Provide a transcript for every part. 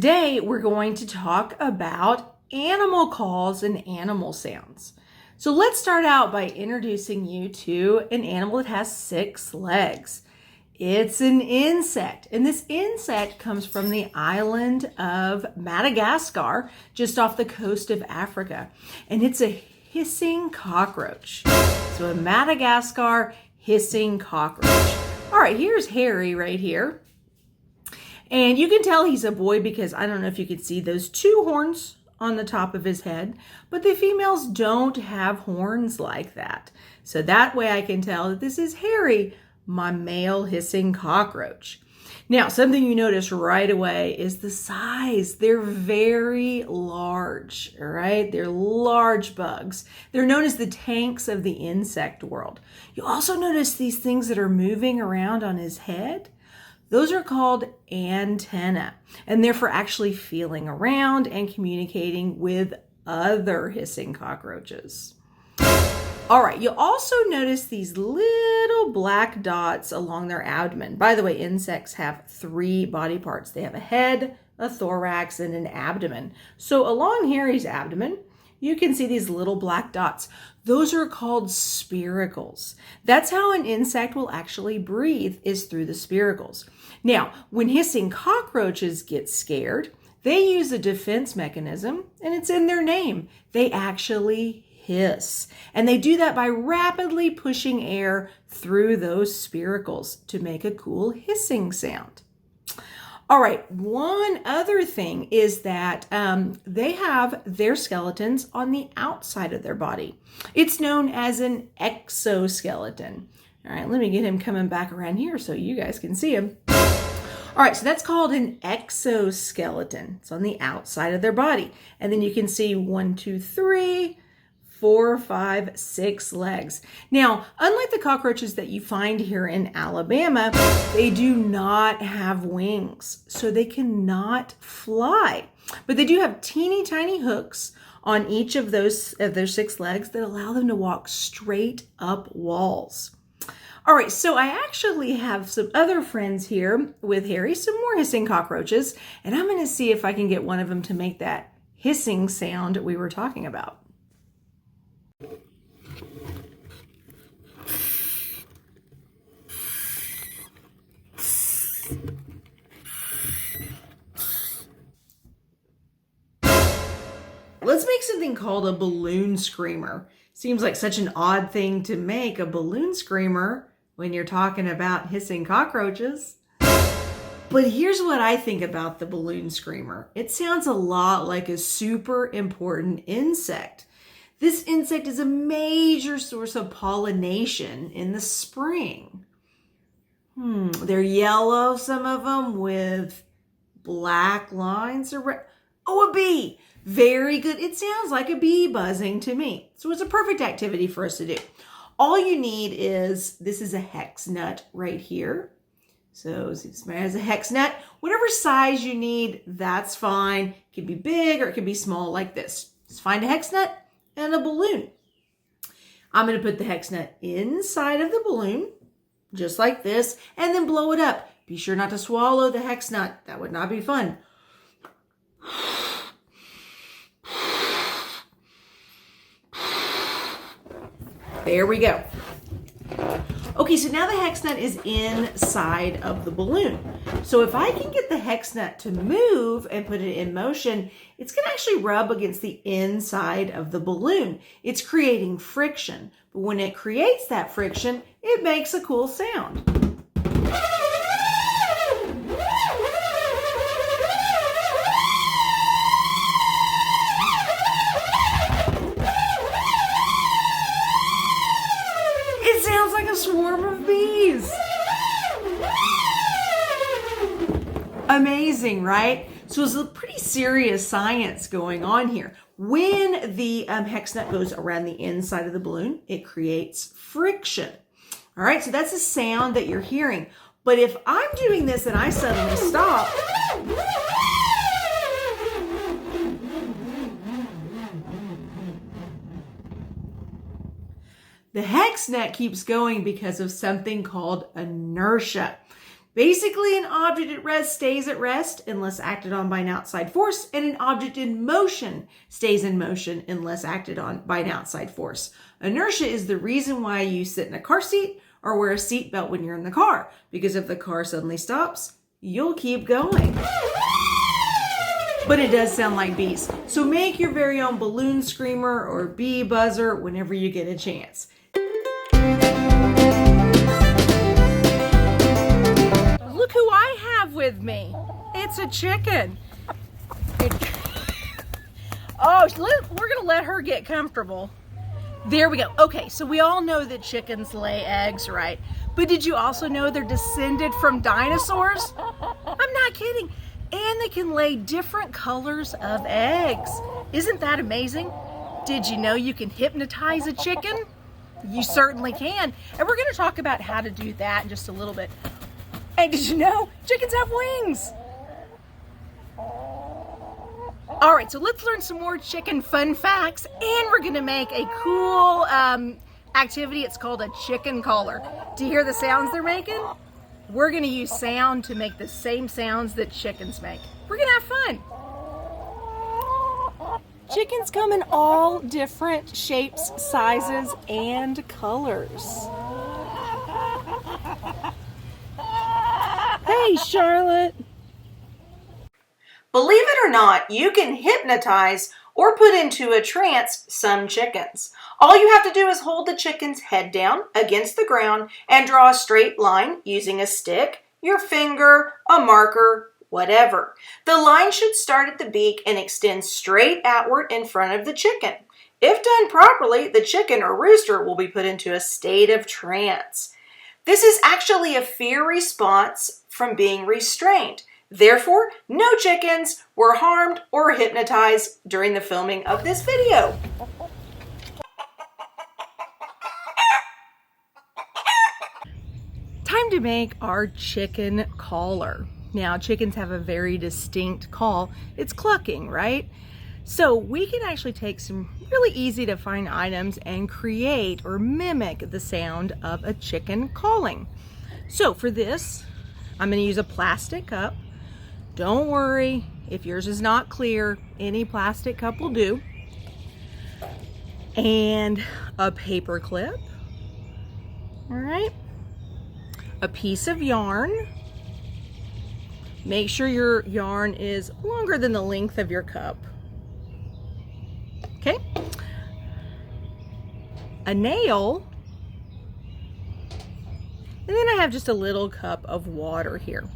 Today, we're going to talk about animal calls and animal sounds. So let's start out by introducing you to an animal that has 6 legs. It's an insect, and this insect comes from the island of Madagascar, just off the coast of Africa, and it's a hissing cockroach. So a Madagascar hissing cockroach. All right, here's Harry right here. And you can tell he's a boy because I don't know if you can see those 2 horns on the top of his head, but the females don't have horns like that. So that way I can tell that this is Harry, my male hissing cockroach. Now, something you notice right away is the size. They're very large, all right? They're large bugs. They're known as the tanks of the insect world. You also notice these things that are moving around on his head. Those are called antennae, and they're for actually feeling around and communicating with other hissing cockroaches. All right, you'll also notice these little black dots along their abdomen. By the way, insects have 3 body parts. They have a head, a thorax, and an abdomen. So along Harry's abdomen, you can see these little black dots. Those are called spiracles. That's how an insect will actually breathe, is through the spiracles. Now, when hissing cockroaches get scared, they use a defense mechanism, and it's in their name. They actually hiss. And they do that by rapidly pushing air through those spiracles to make a cool hissing sound. All right, one other thing is that they have their skeletons on the outside of their body. It's known as an exoskeleton. All right, let me get him coming back around here so you guys can see him. All right, so that's called an exoskeleton. It's on the outside of their body. And then you can see 1, 2, 3, 4, 5, 6 legs. Now, unlike the cockroaches that you find here in Alabama, they do not have wings, so they cannot fly. But they do have teeny tiny hooks on each of their 6 legs that allow them to walk straight up walls. All right, so I actually have some other friends here with Harry, some more hissing cockroaches, and I'm going to see if I can get one of them to make that hissing sound we were talking about. Let's make something called a balloon screamer. Seems like such an odd thing to make, a balloon screamer, when you're talking about hissing cockroaches. But here's what I think about the balloon screamer. It sounds a lot like a super important insect. This insect is a major source of pollination in the spring. They're yellow, some of them, with black lines. Oh, a bee. Very good. It sounds like a bee buzzing to me. So it's a perfect activity for us to do. All you need is, this is a hex nut right here. So somebody has a hex nut. Whatever size you need, that's fine. It can be big or it can be small like this. Just find a hex nut and a balloon. I'm going to put the hex nut inside of the balloon, just like this, and then blow it up. Be sure not to swallow the hex nut. That would not be fun. There we go. Okay, so now the hex nut is inside of the balloon. So if I can get the hex nut to move and put it in motion, it's going to actually rub against the inside of the balloon. It's creating friction. But when it creates that friction, it makes a cool sound. It sounds like a swarm of bees. Amazing, right? So it's a pretty serious science going on here. When the hex nut goes around the inside of the balloon, it creates friction. All right, so that's the sound that you're hearing. But if I'm doing this and I suddenly stop, the hex nut keeps going because of something called inertia. Basically, an object at rest stays at rest unless acted on by an outside force, and an object in motion stays in motion unless acted on by an outside force. Inertia is the reason why you sit in a car seat or wear a seatbelt when you're in the car, because if the car suddenly stops, you'll keep going. But it does sound like bees. So make your very own balloon screamer or bee buzzer whenever you get a chance. Look who I have with me. It's a chicken. Oh, we're gonna let her get comfortable. There we go. Okay, so we all know that chickens lay eggs, right? But did you also know they're descended from dinosaurs? I'm not kidding. And they can lay different colors of eggs. Isn't that amazing? Did you know you can hypnotize a chicken? You certainly can. And we're gonna talk about how to do that in just a little bit. And did you know chickens have wings? All right, so let's learn some more chicken fun facts, and we're gonna make a cool activity. It's called a chicken caller. Do you hear the sounds they're making? We're gonna use sound to make the same sounds that chickens make. We're gonna have fun. Chickens come in all different shapes, sizes, and colors. Hey, Charlotte. Believe it or not, you can hypnotize or put into a trance some chickens. All you have to do is hold the chicken's head down against the ground and draw a straight line using a stick, your finger, a marker, whatever. The line should start at the beak and extend straight outward in front of the chicken. If done properly, the chicken or rooster will be put into a state of trance. This is actually a fear response from being restrained. Therefore, no chickens were harmed or hypnotized during the filming of this video. Time to make our chicken caller. Now, chickens have a very distinct call. It's clucking, right? So we can actually take some really easy to find items and create or mimic the sound of a chicken calling. So for this, I'm going to use a plastic cup. Don't worry if yours is not clear, any plastic cup will do. And a paper clip. All right. A piece of yarn. Make sure your yarn is longer than the length of your cup. Okay. A nail. And then I have just a little cup of water here.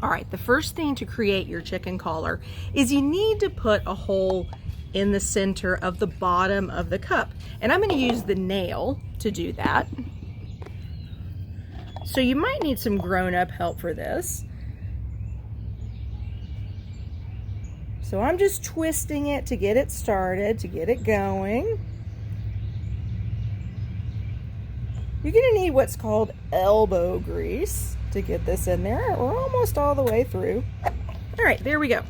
All right, the first thing to create your chicken caller is you need to put a hole in the center of the bottom of the cup. And I'm going to use the nail to do that. So you might need some grown-up help for this. So I'm just twisting it to get it started, to get it going. You're going to need what's called elbow grease to get this in there. We're almost all the way through. All right, there we go.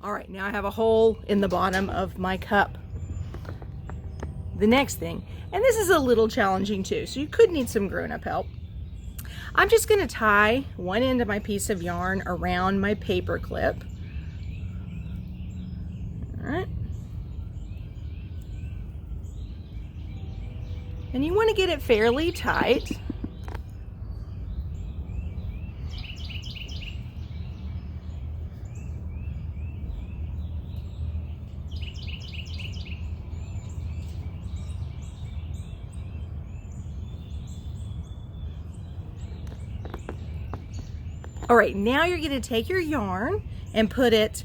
All right, now I have a hole in the bottom of my cup. The next thing, and this is a little challenging too, so you could need some grown-up help. I'm just going to tie one end of my piece of yarn around my paper clip. All right. And you want to get it fairly tight. All right, now you're going to take your yarn and put it,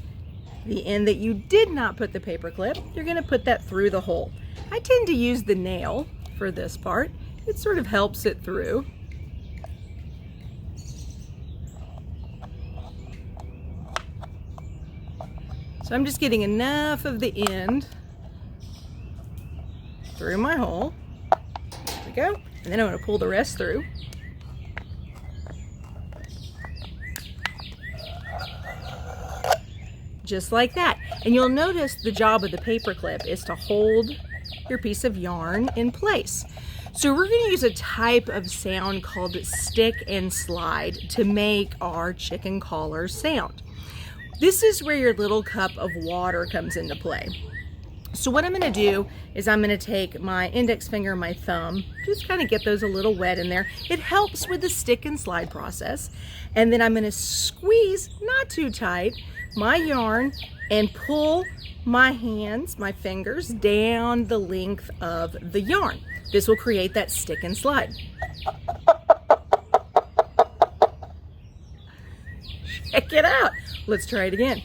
the end that you did not put the paper clip, you're going to put that through the hole. I tend to use the nail for this part. It sort of helps it through. So I'm just getting enough of the end through my hole. There we go. And then I'm going to pull the rest through. Just like that. And you'll notice the job of the paper clip is to hold your piece of yarn in place. So we're going to use a type of sound called stick and slide to make our chicken collar sound. This is where your little cup of water comes into play. So what I'm going to do is I'm going to take my index finger and my thumb, just kind of get those a little wet in there. It helps with the stick and slide process. And then I'm going to squeeze, not too tight, my yarn and pull my hands, my fingers, down the length of the yarn. This will create that stick and slide. Check it out. Let's try it again.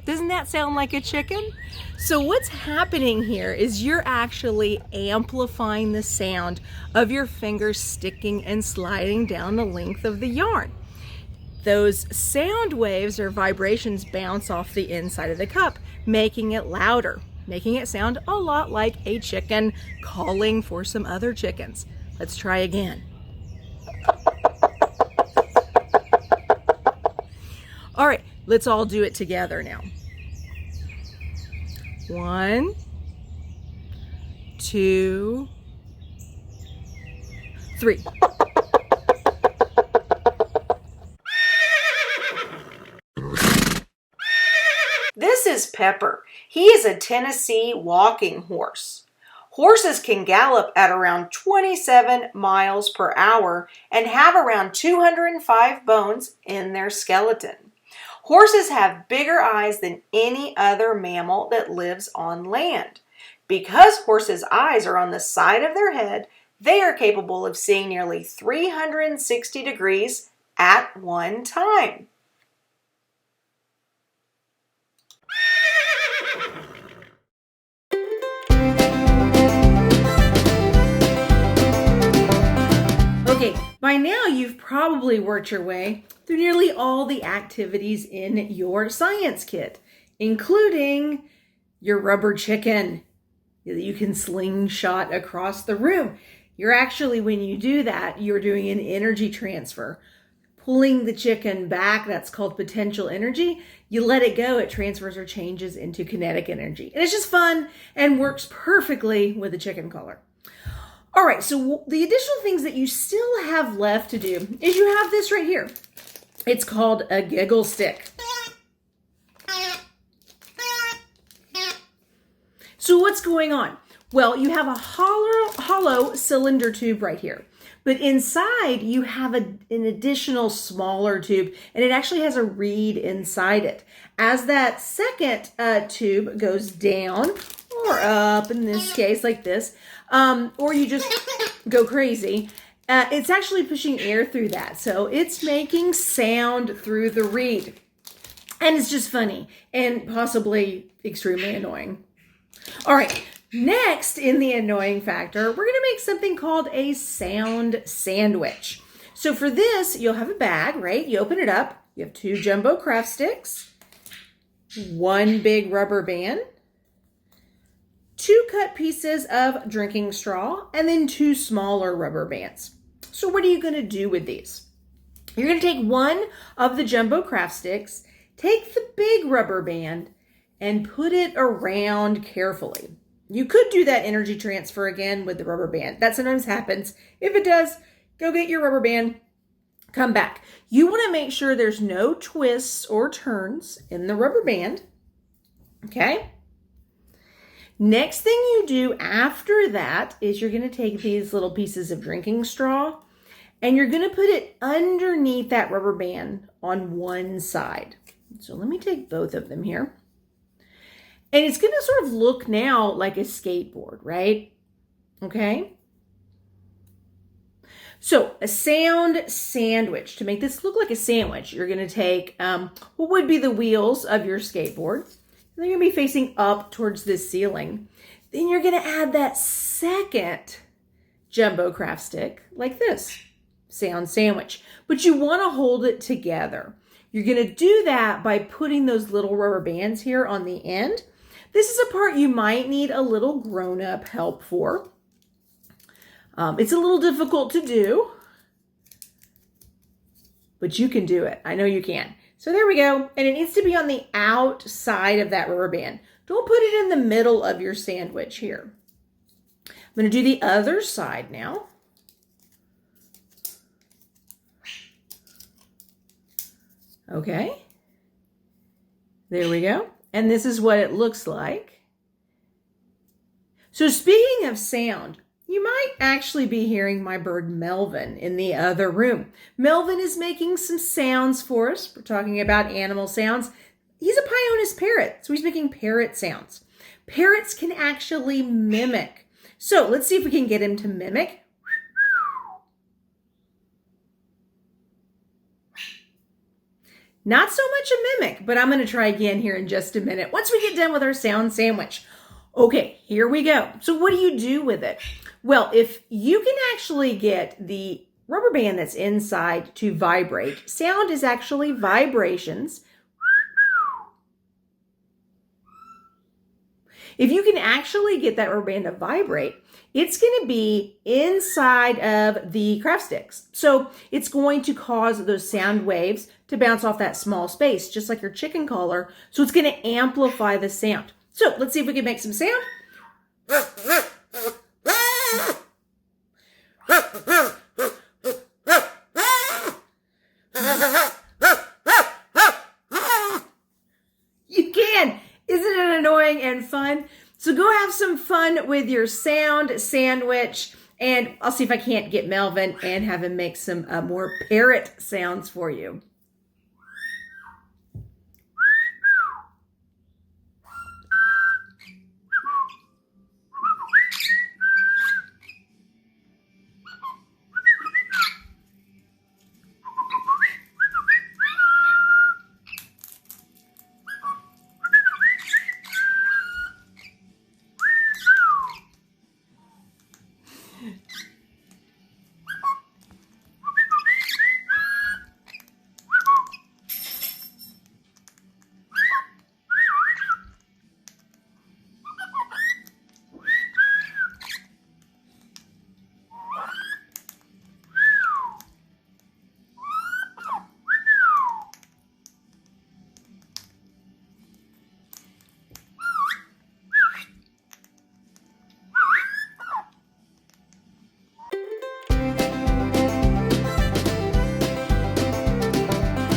Doesn't that sound like a chicken? So what's happening here is you're actually amplifying the sound of your fingers sticking and sliding down the length of the yarn. Those sound waves or vibrations bounce off the inside of the cup, making it louder, making it sound a lot like a chicken calling for some other chickens. Let's try again. All right, let's all do it together now. 1, 2, 3. This is Pepper. He is a Tennessee walking horse. Horses can gallop at around 27 miles per hour and have around 205 bones in their skeleton. Horses have bigger eyes than any other mammal that lives on land. Because horses' eyes are on the side of their head, they are capable of seeing nearly 360 degrees at one time. Okay, by now you've probably worked your way through nearly all the activities in your science kit, including your rubber chicken that you can slingshot across the room. You're actually, when you do that, you're doing an energy transfer. Pulling the chicken back, that's called potential energy. You let it go, it transfers or changes into kinetic energy. And it's just fun and works perfectly with a chicken collar. All right, so the additional things that you still have left to do is you have this right here. It's called a giggle stick. So what's going on? Well, you have a hollow cylinder tube right here. But inside, you have an additional smaller tube, and it actually has a reed inside it. As that second tube goes down, or up in this case, like this, or you just go crazy, it's actually pushing air through that. So it's making sound through the reed. And it's just funny and possibly extremely annoying. All right. Next, in the annoying factor, we're going to make something called a sound sandwich. So for this, you'll have a bag, right? You open it up. You have 2 jumbo craft sticks, 1 big rubber band, 2 cut pieces of drinking straw, and then 2 smaller rubber bands. So what are you going to do with these? You're going to take 1 of the jumbo craft sticks, take the big rubber band, and put it around carefully. You could do that energy transfer again with the rubber band. That sometimes happens. If it does, go get your rubber band, come back. You want to make sure there's no twists or turns in the rubber band. Okay? Next thing you do after that is you're going to take these little pieces of drinking straw and you're going to put it underneath that rubber band on one side. So let me take both of them here. And it's going to sort of look now like a skateboard, right? Okay. So a sound sandwich. To make this look like a sandwich, you're going to take what would be the wheels of your skateboard. They're going to be facing up towards this ceiling. Then you're going to add that second jumbo craft stick like this. Sound sandwich. But you want to hold it together. You're going to do that by putting those little rubber bands here on the end. This is a part you might need a little grown-up help for. It's a little difficult to do, but you can do it. I know you can. So there we go. And it needs to be on the outside of that rubber band. Don't put it in the middle of your sandwich here. I'm going to do the other side now. Okay. There we go. And this is what it looks like. So speaking of sound, you might actually be hearing my bird Melvin in the other room. Melvin is making some sounds for us. We're talking about animal sounds. He's a Pyonis parrot, so he's making parrot sounds. Parrots can actually mimic. So let's see if we can get him to mimic. Not so much a mimic, but I'm going to try again here in just a minute once we get done with our sound sandwich. Okay, here we go. So what do you do with it? Well, if you can actually get the rubber band that's inside to vibrate, sound is actually vibrations. If you can actually get that rubber band to vibrate, it's going to be inside of the craft sticks. So it's going to cause those sound waves to bounce off that small space, just like your chicken collar. So it's going to amplify the sound. So let's see if we can make some sound. You can. Isn't it annoying and fun? So go have some fun with your sound sandwich, and I'll see if I can't get Melvin and have him make some more parrot sounds for you.